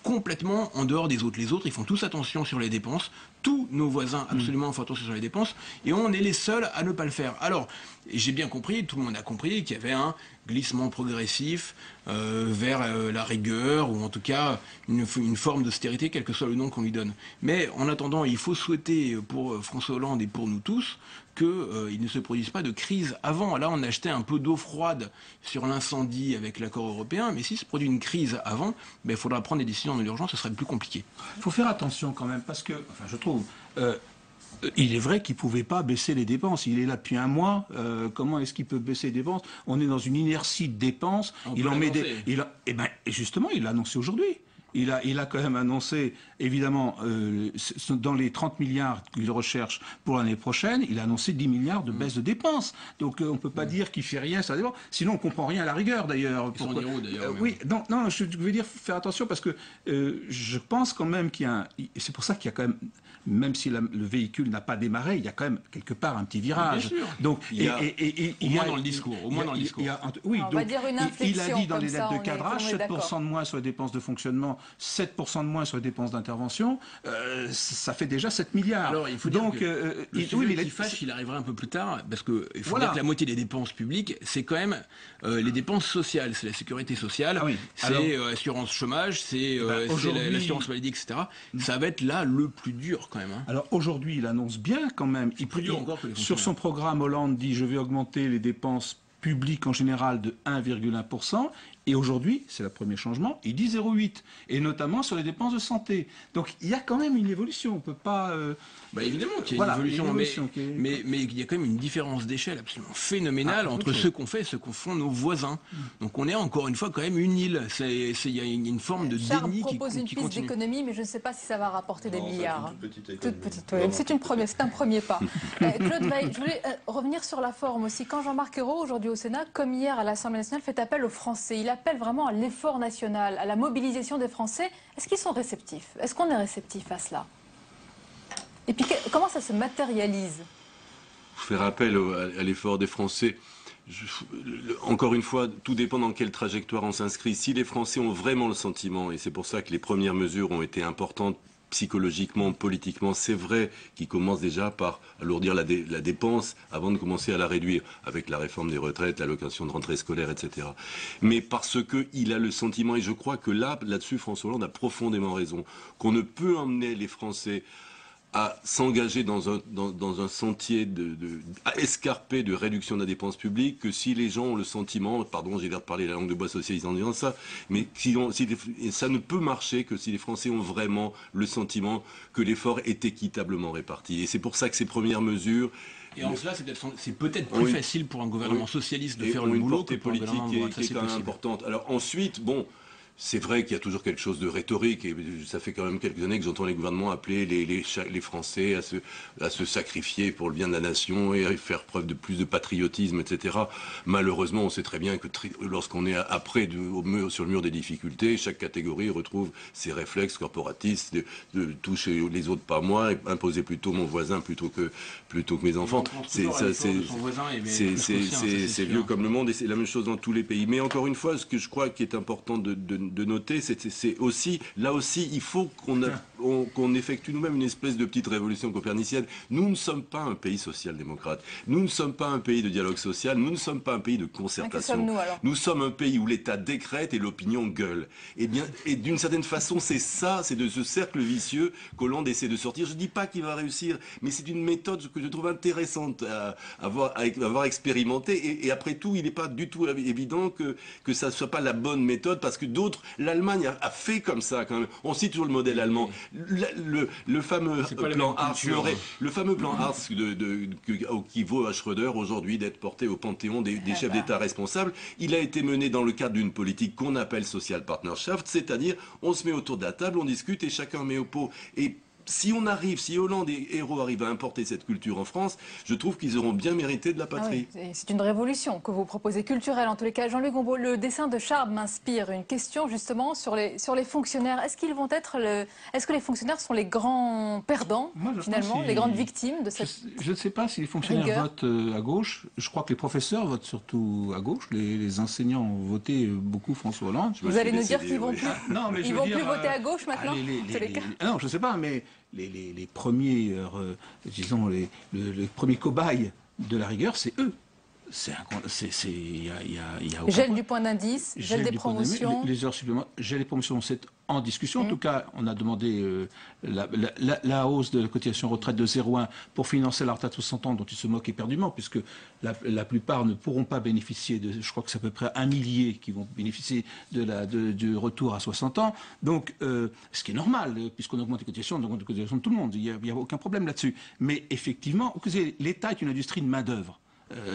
Speaker 16: complètement en dehors des autres. Les autres, ils font tous attention sur les dépenses. Tous nos voisins, absolument, font attention sur les dépenses. Et on est les seuls à ne pas le faire. Alors, j'ai bien compris, tout le monde a compris qu'il y avait un glissement progressif vers la rigueur, ou en tout cas une forme d'austérité, quel que soit le nom qu'on lui donne. Mais en attendant, il faut souhaiter pour François Hollande et pour nous tous qu'il ne se produise pas de crise avant. Là, on a acheté un peu d'eau froide sur l'incendie avec l'accord européen, mais s'il se produit une crise avant, il faudra prendre des décisions en urgence, ce serait plus compliqué.
Speaker 17: Il faut faire attention quand même, parce que, je trouve... il est vrai qu'il ne pouvait pas baisser les dépenses. Il est là depuis 1 mois. Comment est-ce qu'il peut baisser les dépenses? On est dans une inertie de dépenses. Justement, il l'a annoncé aujourd'hui. il a quand même annoncé, évidemment, dans les 30 milliards qu'il recherche pour l'année prochaine, il a annoncé 10 milliards de baisse de dépenses. Donc on ne peut pas dire qu'il fait rien, ça dépend. Sinon on ne comprend rien à la rigueur d'ailleurs. Oui, non, je veux dire, faire attention parce que je pense quand même qu'il y a c'est pour ça qu'il y a quand même si le véhicule n'a pas démarré, il y a quand même quelque part un petit virage.
Speaker 16: Bien sûr.
Speaker 17: Donc,
Speaker 16: au moins dans le discours.
Speaker 17: Oui,
Speaker 1: on va dire une inflexion,
Speaker 17: il a dit dans les
Speaker 1: ça,
Speaker 17: lettres de cadrage 7% de moins sur les dépenses de fonctionnement, 7% de moins sur les dépenses d'intervention, ça fait déjà 7 milliards.
Speaker 16: Alors il faut dire que le sujet qui fâche, il arrivera un peu plus tard, parce qu'il faut dire que la moitié des dépenses publiques, c'est quand même les dépenses sociales, c'est la sécurité sociale, c'est l'assurance chômage, c'est l'assurance maladie, etc. Ça va être là le plus dur quand même.
Speaker 17: Alors aujourd'hui, il annonce bien quand même, sur son programme, Hollande dit « je vais augmenter les dépenses publiques en général de 1,1%. Et aujourd'hui, c'est le premier changement, il dit 0,8. Et notamment sur les dépenses de santé. Donc il y a quand même une évolution. On ne peut pas...
Speaker 16: évidemment qu'il y a une évolution, mais il y a quand même une différence d'échelle absolument phénoménale entre ce qu'on fait et ce qu'on font nos voisins. Donc on est encore une fois quand même une île. Il y a une forme de déni qui
Speaker 1: propose une piste d'économie, mais je ne sais pas si ça va rapporter des milliards.
Speaker 15: Toute petite.
Speaker 1: C'est un premier pas. Claude Veil, je voulais revenir sur la forme aussi. Quand Jean-Marc Ayrault, aujourd'hui au Sénat, comme hier à l'Assemblée nationale, fait appel aux Français, il appelle vraiment à l'effort national, à la mobilisation des Français. Est-ce qu'ils sont réceptifs? Est-ce qu'on est réceptif à cela? Et puis, comment ça se matérialise?
Speaker 15: Faire appel à l'effort des Français, encore une fois, tout dépend dans quelle trajectoire on s'inscrit. Si les Français ont vraiment le sentiment, et c'est pour ça que les premières mesures ont été importantes, psychologiquement, politiquement, c'est vrai qu'ils commencent déjà par alourdir la dépense avant de commencer à la réduire, avec la réforme des retraites, l'allocation de rentrée scolaire, etc. Mais parce qu'il a le sentiment, et je crois que là-dessus, François Hollande a profondément raison, qu'on ne peut emmener les Français à s'engager dans un sentier escarpé de réduction de la dépense publique que si les gens ont le sentiment, pardon, j'ai l'air de parler la langue de bois socialiste en disant ça, mais ça ne peut marcher que si les Français ont vraiment le sentiment que l'effort est équitablement réparti. Et c'est pour ça que ces premières mesures...
Speaker 16: Et en cela, c'est peut-être plus facile pour un gouvernement socialiste de faire le boulot que pour un gouvernement
Speaker 15: politique qui est quand même importante. Alors ensuite, bon... C'est vrai qu'il y a toujours quelque chose de rhétorique, et ça fait quand même quelques années que j'entends les gouvernements appeler les Français à se sacrifier pour le bien de la nation et à faire preuve de plus de patriotisme, etc. Malheureusement, on sait très bien que lorsqu'on est après sur le mur des difficultés, chaque catégorie retrouve ses réflexes corporatistes de toucher les autres pas moi, et imposer plutôt mon voisin plutôt que mes enfants. C'est vieux comme le monde, et c'est la même chose dans tous les pays. Mais encore une fois, ce que je crois qui est important de noter, c'est aussi, là aussi, il faut qu'on effectue nous-mêmes une espèce de petite révolution copernicienne. Nous ne sommes pas un pays social-démocrate. Nous ne sommes pas un pays de dialogue social. Nous ne sommes pas un pays de concertation. Nous sommes un pays où l'État décrète et l'opinion gueule. Et d'une certaine façon, c'est de ce cercle vicieux qu'Hollande essaie de sortir. Je ne dis pas qu'il va réussir, mais c'est une méthode que je trouve intéressante à avoir expérimenté. Et après tout, il n'est pas du tout évident que ça ne soit pas la bonne méthode, parce que d'autres, l'Allemagne a fait comme ça quand même. On cite toujours le modèle allemand. Le fameux plan Hartz qui vaut à Schröder aujourd'hui d'être porté au panthéon des chefs d'État responsables, il a été mené dans le cadre d'une politique qu'on appelle social partnership, c'est-à-dire on se met autour de la table, on discute et chacun met au pot. Et si Hollande et Ayrault arrivent à importer cette culture en France, je trouve qu'ils auront bien mérité de la patrie.
Speaker 1: Ah oui, c'est une révolution que vous proposez, culturelle en tous les cas. Jean-Louis Gombault, le dessin de Charb m'inspire une question justement sur les fonctionnaires. Est-ce que les fonctionnaires sont les grands perdants, finalement, les grandes victimes de cette
Speaker 17: Je ne sais pas si les fonctionnaires votent à gauche. Je crois que les professeurs votent surtout à gauche. Les enseignants ont voté beaucoup François Hollande.
Speaker 1: Vous allez nous dire qu'ils vont plus, plus voter à gauche maintenant?
Speaker 17: Non, je ne sais pas, mais les premiers, disons, les premiers cobayes de la rigueur, c'est eux.
Speaker 1: Gel du point d'indice, gel des promotions.
Speaker 17: Les heures supplémentaires, gel des promotions, c'est en discussion. En tout cas, on a demandé la hausse de la cotisation retraite de 0,1 pour financer la retraite à 60 ans, dont ils se moquent éperdument, puisque la plupart ne pourront pas bénéficier je crois que c'est à peu près 1 millier qui vont bénéficier du retour à 60 ans. Donc, ce qui est normal, puisqu'on augmente les cotisations, on augmente les cotisations de tout le monde. Il n'y a aucun problème là-dessus. Mais effectivement, l'État est une industrie de main-d'œuvre.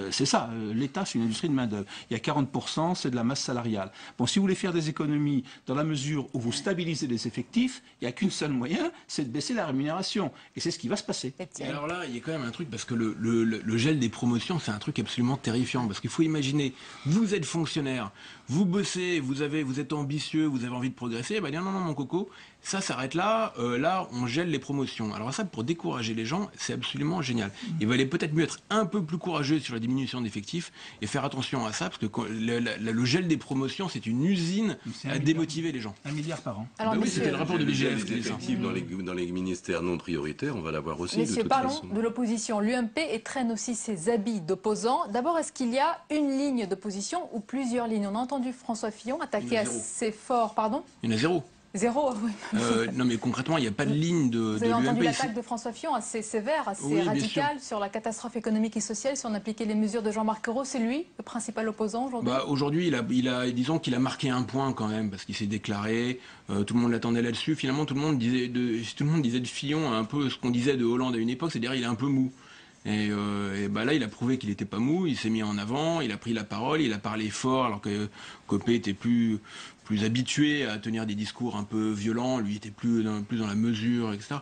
Speaker 17: C'est ça, l'État, c'est une industrie de main-d'œuvre. Il y a 40%, c'est de la masse salariale. Bon, si vous voulez faire des économies dans la mesure où vous stabilisez les effectifs, il n'y a qu'une seule moyen, c'est de baisser la rémunération. Et c'est ce qui va se passer.
Speaker 16: Et alors là, il y a quand même un truc, parce que le gel des promotions, c'est un truc absolument terrifiant. Parce qu'il faut imaginer, vous êtes fonctionnaire, vous bossez, vous êtes ambitieux, vous avez envie de progresser, ben non, mon coco, ça s'arrête là, là on gèle les promotions. Alors ça, pour décourager les gens, c'est absolument génial. Il valait peut-être mieux être un peu plus courageux sur la diminution d'effectifs et faire attention à ça, parce que le gel des promotions, c'est une usine à démotiver les gens.
Speaker 17: 1 milliard par an.
Speaker 16: Alors, oui, c'était le rapport de l'IGF.
Speaker 15: Les effectifs dans les ministères non prioritaires, on va l'avoir aussi.
Speaker 1: Messieurs, parlons de l'opposition. L'UMP étrenne aussi ses habits d'opposants. D'abord, est-ce qu'il y a une ligne d'opposition ou plusieurs lignes? On a entendu François Fillon attaquer assez fort, pardon?
Speaker 16: Il y en a zéro.
Speaker 1: Zéro, oui.
Speaker 16: Non, mais concrètement, il n'y a pas de ligne de l'UMP.
Speaker 1: Vous avez entendu l'attaque de François Fillon, assez sévère, assez radicale, sur la catastrophe économique et sociale, si on appliquait les mesures de Jean-Marc Ayrault. C'est lui, le principal opposant aujourd'hui?
Speaker 16: Aujourd'hui, disons qu'il a marqué un point quand même, parce qu'il s'est déclaré, tout le monde l'attendait là-dessus. Finalement, tout le monde disait de Fillon un peu ce qu'on disait de Hollande à une époque, c'est-à-dire il est un peu mou. Et là, il a prouvé qu'il n'était pas mou, il s'est mis en avant, il a pris la parole, il a parlé fort, alors que Copé était plus habitué à tenir des discours un peu violents, lui était plus dans la mesure, etc.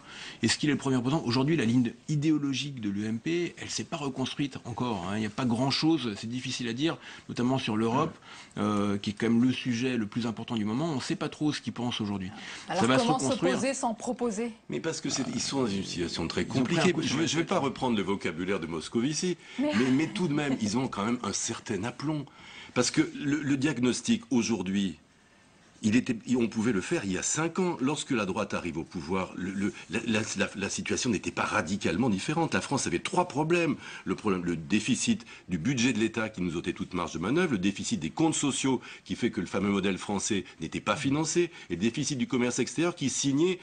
Speaker 16: Est-ce qu'il est le premier opposant? Aujourd'hui, la ligne idéologique de l'UMP, elle ne s'est pas reconstruite encore. Il n'y a pas grand-chose, c'est difficile à dire, notamment sur l'Europe, qui est quand même le sujet le plus important du moment. On ne sait pas trop ce qu'ils pensent aujourd'hui.
Speaker 1: Alors comment s'opposer sans proposer?
Speaker 15: Mais parce que ils sont dans une situation très compliquée. Je ne vais pas reprendre le vocabulaire de Moscovici, mais tout de même, ils ont quand même un certain aplomb. Parce que le diagnostic aujourd'hui, on pouvait le faire il y a 5 ans. Lorsque la droite arrive au pouvoir, la situation n'était pas radicalement différente. La France avait 3 problèmes. Le déficit du budget de l'État qui nous ôtait toute marge de manœuvre, le déficit des comptes sociaux qui fait que le fameux modèle français n'était pas financé, et le déficit du commerce extérieur qui signait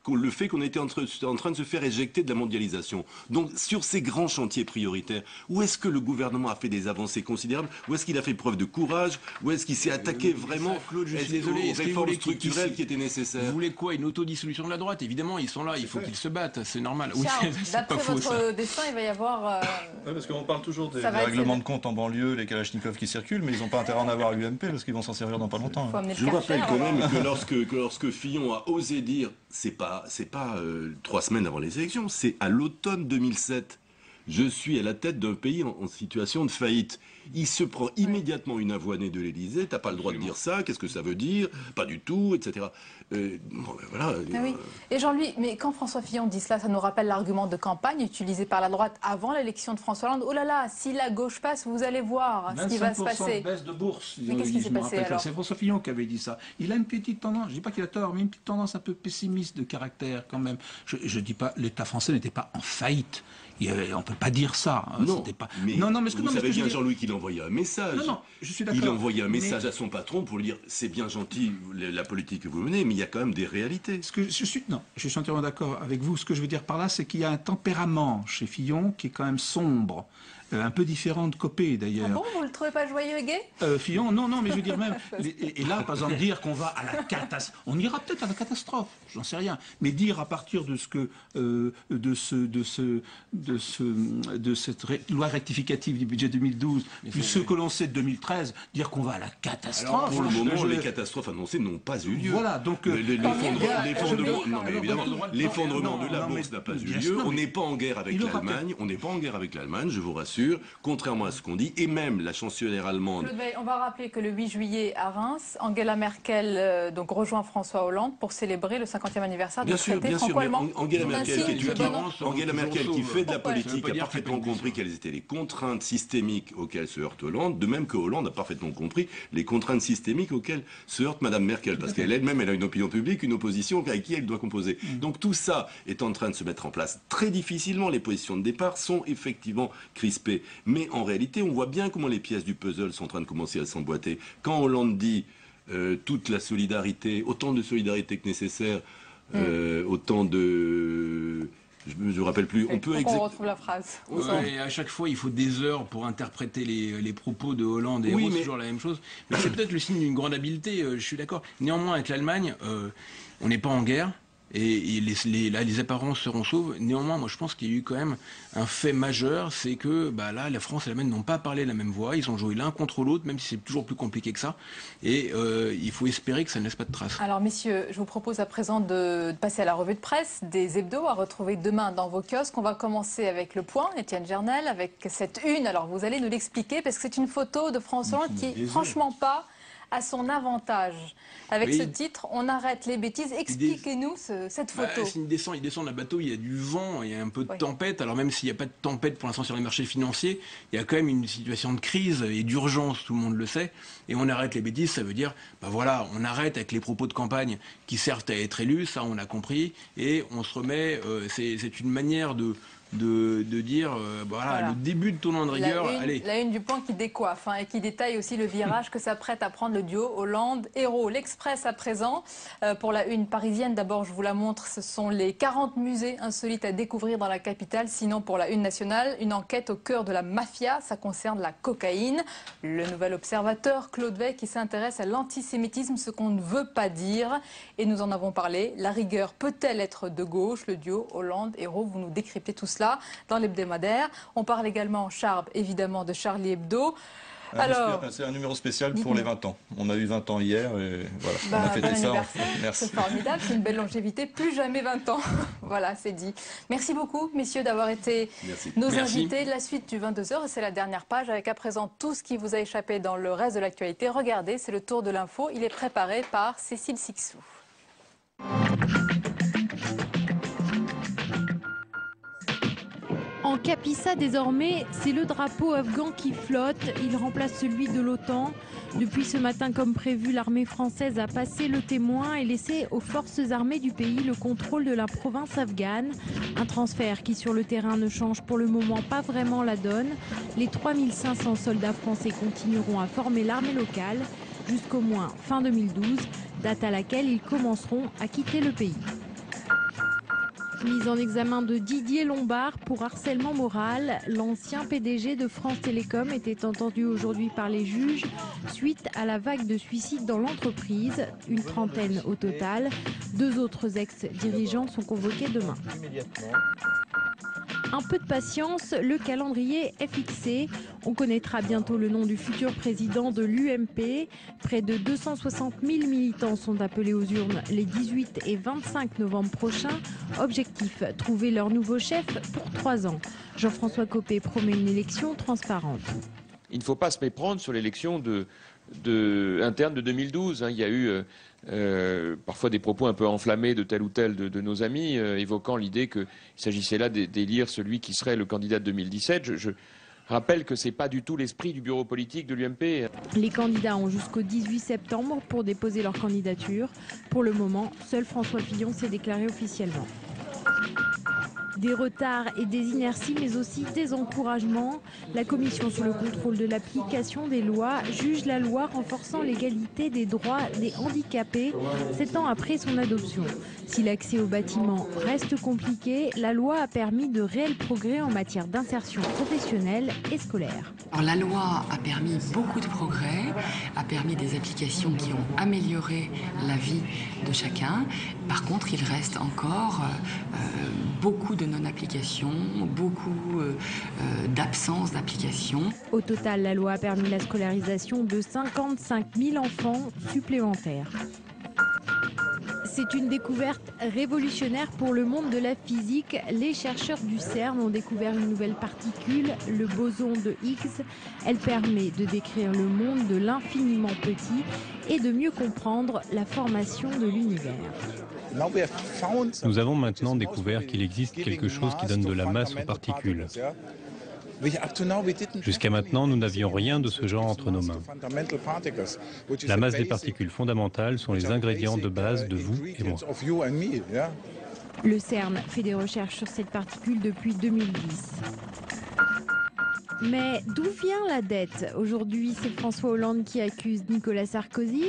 Speaker 15: le fait qu'on était en train de se faire éjecter de la mondialisation. Donc, sur ces grands chantiers prioritaires, où est-ce que le gouvernement a fait des avancées considérables? Où est-ce qu'il a fait preuve de courage? Où est-ce qu'il s'est attaqué vraiment aux réformes structurelles qui étaient nécessaires?
Speaker 16: Vous voulez quoi? Une autodissolution de la droite? Évidemment, ils sont là, il faut qu'ils se battent, c'est normal.
Speaker 1: Charles, d'après votre dessin, il va y avoir...
Speaker 14: Oui, parce qu'on parle toujours des règlements de compte en banlieue, les kalachnikovs qui circulent, mais ils n'ont pas intérêt à en avoir à l'UMP, parce qu'ils vont s'en servir dans pas longtemps.
Speaker 15: Je vous rappelle quand même que lorsque Fillon a osé dire, c'est pas 3 semaines avant les élections, c'est à l'automne 2007. Je suis à la tête d'un pays en situation de faillite. Il se prend immédiatement une avoinée de l'Élysée. T'as pas le droit de dire ça. Qu'est-ce que ça veut dire? Pas du tout, etc. Voilà.
Speaker 1: Oui. Et Jean-Louis, mais quand François Fillon dit cela, ça nous rappelle l'argument de campagne utilisé par la droite avant l'élection de François Hollande. Oh là là, si la gauche passe, vous allez voir ce qui va se passer.
Speaker 17: De baisse de bourse.
Speaker 1: Mais qu'est-ce qui s'est passé alors?
Speaker 17: C'est François Fillon qui avait dit ça. Il a une petite tendance, je ne dis pas qu'il a tort, mais une petite tendance un peu pessimiste de caractère quand même. Je ne dis pas, l'État français n'était pas en faillite. On ne peut pas dire ça.
Speaker 15: Non,
Speaker 17: pas...
Speaker 15: mais vous savez bien, Jean-Louis, qu'il envoyait un message.
Speaker 17: Non, je suis d'accord.
Speaker 15: Il envoyait un message à son patron pour lui dire, c'est bien gentil la politique que vous menez, mais il y a quand même des réalités.
Speaker 17: Je suis entièrement d'accord avec vous. Ce que je veux dire par là, c'est qu'il y a un tempérament chez Fillon qui est quand même sombre. Un peu différent de Copé d'ailleurs.
Speaker 1: Ah bon, vous le trouvez pas joyeux et gai?
Speaker 17: Fillon, non, mais je veux dire même. Et là, par exemple, dire qu'on va à la catastrophe, on ira peut-être à la catastrophe, j'en sais rien. Mais dire à partir de ce que de cette loi rectificative du budget 2012, plus ce que l'on sait de 2013, dire qu'on va à la catastrophe.
Speaker 15: Alors, pour le moment, les catastrophes annoncées n'ont pas eu lieu.
Speaker 17: Voilà, donc
Speaker 15: l'effondrement de la bourse n'a pas eu lieu. On n'est pas en guerre avec l'Allemagne. On n'est pas en guerre avec l'Allemagne, je vous rassure. Contrairement à ce qu'on dit, et même la chancelière allemande.
Speaker 1: On va rappeler que le 8 juillet à Reims, Angela Merkel rejoint François Hollande pour célébrer le 50e anniversaire du traité franco-allemand.
Speaker 15: Angela Merkel qui fait de la politique a parfaitement compris quelles étaient les contraintes systémiques auxquelles se heurte Hollande, de même que Hollande a parfaitement compris les contraintes systémiques auxquelles se heurte Madame Merkel, parce qu'elle-même, elle a une opinion publique, une opposition avec qui elle doit composer. Donc tout ça est en train de se mettre en place très difficilement. Les positions de départ sont effectivement crispées. Mais en réalité, on voit bien comment les pièces du puzzle sont en train de commencer à s'emboîter. Quand Hollande dit toute la solidarité, autant de solidarité que nécessaire, autant de... Je ne me rappelle plus.
Speaker 1: On retrouve la phrase.
Speaker 16: Ouais, à chaque fois, il faut des heures pour interpréter les propos de Hollande et c'est toujours la même chose. Mais c'est peut-être le signe d'une grande habileté, je suis d'accord. Néanmoins, avec l'Allemagne, on n'est pas en guerre. et les apparences seront sauves. Néanmoins, moi je pense qu'il y a eu quand même un fait majeur, c'est que là, la France et l'Allemagne n'ont pas parlé la même voix, ils ont joué l'un contre l'autre, même si c'est toujours plus compliqué que ça, et il faut espérer que ça ne laisse pas de traces.
Speaker 1: Alors messieurs, je vous propose à présent de passer à la revue de presse des hebdos à retrouver demain dans vos kiosques. On va commencer avec Le Point, Étienne Gernel, avec cette une. Alors vous allez nous l'expliquer, parce que c'est une photo de François Hollande qui est franchement pas à son avantage. Avec ce titre, on arrête les bêtises. Expliquez-nous cette photo.
Speaker 16: Il descend d'un bateau, il y a du vent, il y a un peu de tempête. Alors même s'il n'y a pas de tempête pour l'instant sur les marchés financiers, il y a quand même une situation de crise et d'urgence, tout le monde le sait. Et on arrête les bêtises, ça veut dire, voilà, on arrête avec les propos de campagne qui servent à être élus, ça on a compris, et on se remet, c'est une manière de dire, voilà, le début de tournant de rigueur.
Speaker 1: La une du Point qui décoiffe et qui détaille aussi le virage que s'apprête à prendre le duo Hollande-Ayrault. L'Express à présent, pour la une parisienne, d'abord je vous la montre, ce sont les 40 musées insolites à découvrir dans la capitale. Sinon pour la une nationale, une enquête au cœur de la mafia, ça concerne la cocaïne. Le Nouvel Observateur, Claude Vey qui s'intéresse à l'antisémitisme, ce qu'on ne veut pas dire. Et nous en avons parlé, la rigueur peut-elle être de gauche? Le duo Hollande-Ayrault, vous nous décryptez tout cela dans l'hebdomadaire. On parle également, Charb, évidemment, de Charlie Hebdo. Alors,
Speaker 14: c'est un numéro spécial pour les 20 ans. On a eu 20 ans hier et voilà, on a fêté ça. Merci.
Speaker 1: C'est formidable, c'est une belle longévité, plus jamais 20 ans. Voilà, c'est dit. Merci beaucoup, messieurs, d'avoir été nos invités. La suite du 22h, c'est la dernière page, avec à présent tout ce qui vous a échappé dans le reste de l'actualité. Regardez, c'est le tour de l'info. Il est préparé par Cécile Sixou.
Speaker 18: En Kapisa, désormais, c'est le drapeau afghan qui flotte. Il remplace celui de l'OTAN. Depuis ce matin, comme prévu, l'armée française a passé le témoin et laissé aux forces armées du pays le contrôle de la province afghane. Un transfert qui, sur le terrain, ne change pour le moment pas vraiment la donne. Les 3500 soldats français continueront à former l'armée locale jusqu'au moins fin 2012, date à laquelle ils commenceront à quitter le pays. Mise en examen de Didier Lombard pour harcèlement moral, l'ancien PDG de France Télécom était entendu aujourd'hui par les juges suite à la vague de suicides dans l'entreprise, une trentaine au total. 2 autres ex-dirigeants sont convoqués demain. Un peu de patience, le calendrier est fixé. On connaîtra bientôt le nom du futur président de l'UMP. Près de 260 000 militants sont appelés aux urnes les 18 et 25 novembre prochains. Objectif, trouver leur nouveau chef pour 3 ans. Jean-François Copé promet une élection transparente.
Speaker 19: Il ne faut pas se méprendre sur l'élection interne de 2012. Il y a eu parfois des propos un peu enflammés de tel ou tel de nos amis, évoquant l'idée qu'il s'agissait là d'élire celui qui serait le candidat de 2017. Je rappelle que ce n'est pas du tout l'esprit du bureau politique de l'UMP.
Speaker 18: Les candidats ont jusqu'au 18 septembre pour déposer leur candidature. Pour le moment, seul François Fillon s'est déclaré officiellement. Des retards et des inerties, mais aussi des encouragements. La Commission sur le contrôle de l'application des lois juge la loi renforçant l'égalité des droits des handicapés 7 ans après son adoption. Si l'accès au bâtiment reste compliqué, la loi a permis de réels progrès en matière d'insertion professionnelle et scolaire.
Speaker 20: Alors, la loi a permis beaucoup de progrès, a permis des applications qui ont amélioré la vie de chacun. Par contre, il reste encore beaucoup de non-application, beaucoup d'absence d'application.
Speaker 18: Au total, la loi a permis la scolarisation de 55 000 enfants supplémentaires. C'est une découverte révolutionnaire pour le monde de la physique. Les chercheurs du CERN ont découvert une nouvelle particule, le boson de Higgs. Elle permet de décrire le monde de l'infiniment petit et de mieux comprendre la formation de l'univers.
Speaker 21: Nous avons maintenant découvert qu'il existe quelque chose qui donne de la masse aux particules. Jusqu'à maintenant, nous n'avions rien de ce genre entre nos mains. La masse des particules fondamentales sont les ingrédients de base de vous et moi.
Speaker 18: Le CERN fait des recherches sur cette particule depuis 2010. Mais d'où vient la dette? Aujourd'hui, c'est François Hollande qui accuse Nicolas Sarkozy.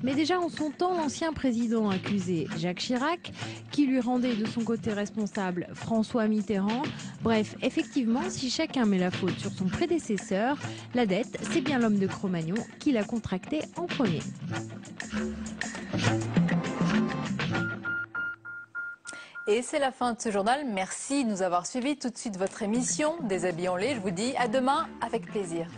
Speaker 18: Mais déjà en son temps, l'ancien président accusait Jacques Chirac, qui lui rendait de son côté responsable François Mitterrand. Bref, effectivement, si chacun met la faute sur son prédécesseur, la dette, c'est bien l'homme de Cro-Magnon qui l'a contractée en premier.
Speaker 1: Et c'est la fin de ce journal. Merci de nous avoir suivis. Tout de suite votre émission Déshabillons-les. Je vous dis à demain avec plaisir.